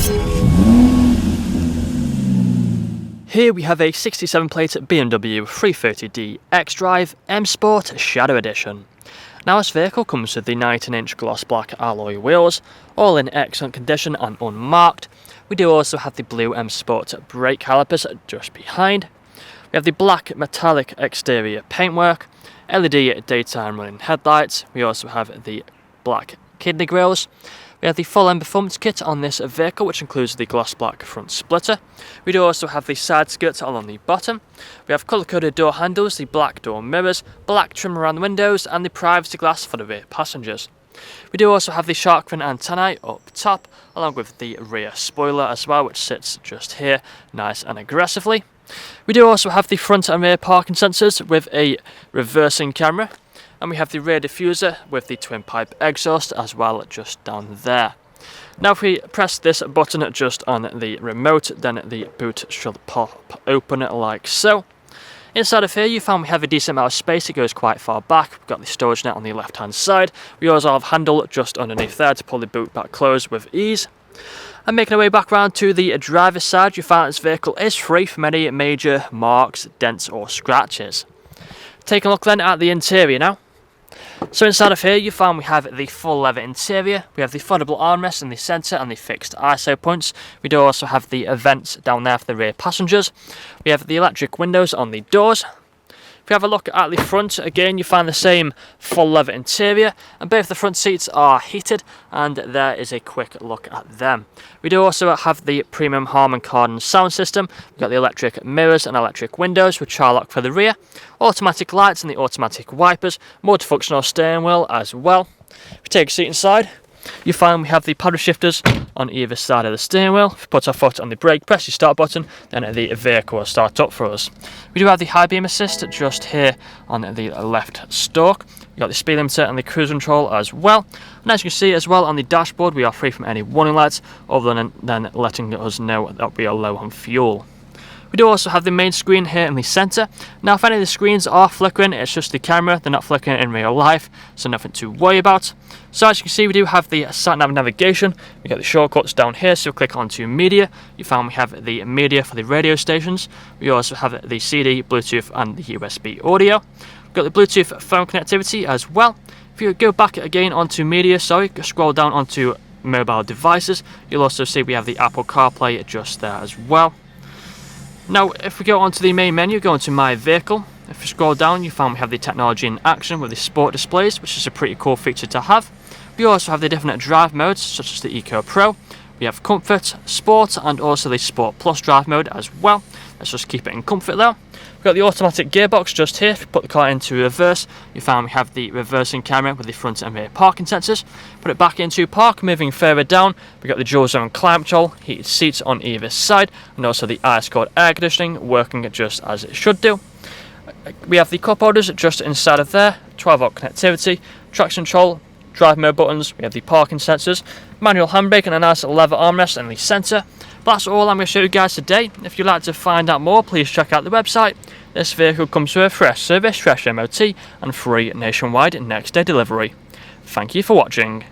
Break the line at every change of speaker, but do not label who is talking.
Here we have a 67 plate BMW 330d XDRIVE M Sport Shadow Edition. Now this vehicle comes with the 19-inch gloss black alloy wheels, all in excellent condition and unmarked. We do also have the blue M Sport brake calipers just behind. We have the black metallic exterior paintwork, LED daytime running headlights. We also have the black kidney grills. We have the full M performance kit on this vehicle, which includes the gloss black front splitter. We do also have the side skirts along the bottom. We have colour coded door handles, the black door mirrors, black trim around the windows, and the privacy glass for the rear passengers. We do also have the shark fin antennae up top, along with the rear spoiler as well, which sits just here, nice and aggressively. We do also have the front and rear parking sensors with a reversing camera. And we have the rear diffuser with the twin pipe exhaust as well just down there. Now if we press this button just on the remote, then the boot should pop open like so. Inside of here you find we have a decent amount of space, it goes quite far back. We've got the storage net on the left hand side. We also have a handle just underneath there to pull the boot back closed with ease. And making our way back round to the driver's side, you find this vehicle is free from any major marks, dents or scratches. Taking a look then at the interior now. So inside of here you find we have the full leather interior, we have the foldable armrest in the centre and the fixed ISO points. We do also have the vents down there for the rear passengers. We have the electric windows on the doors. If we have a look at the front, again you find the same full leather interior, and both the front seats are heated, and there is a quick look at them. We do also have the premium Harman Kardon sound system. We've got the electric mirrors and electric windows with child lock for the rear, automatic lights and the automatic wipers, multifunctional steering wheel as well. If we take a seat inside, you find we have the paddle shifters on either side of the steering wheel. If we put our foot on the brake, press the start button, then the vehicle will start up for us. We do have the high beam assist just here on the left stalk. We've got the speed limiter and the cruise control as well. And as you can see as well on the dashboard, we are free from any warning lights other than letting us know that we are low on fuel. We do also have the main screen here in the centre. Now if any of the screens are flickering, it's just the camera, they're not flickering in real life, so nothing to worry about. So as you can see, we do have the sat-nav navigation. We got the shortcuts down here, so click onto media. You find we have the media for the radio stations. We also have the CD, Bluetooth and the USB audio. We've got the Bluetooth phone connectivity as well. If you go back again onto media, scroll down onto mobile devices, you'll also see we have the Apple CarPlay just there as well. Now if we go onto the main menu, go into My Vehicle. If you scroll down you find we have the technology in action with the sport displays, which is a pretty cool feature to have. We also have the different drive modes such as the Eco Pro. We have Comfort, Sport and also the Sport Plus drive mode as well. Let's just keep it in comfort though. We've got the automatic gearbox just here. If you put the car into reverse, you find we have the reversing camera with the front and rear parking sensors. Put it back into park, moving further down, we've got the dual zone climate control, heated seats on either side, and also the ice cold air conditioning working just as it should do. We have the cup holders just inside of there, 12-volt connectivity, traction control, drive mode buttons, we have the parking sensors, manual handbrake and a nice leather armrest in the centre. But that's all I'm going to show you guys today. If you'd like to find out more, please check out the website. This vehicle comes with a fresh service, fresh MOT and free nationwide next day delivery. Thank you for watching.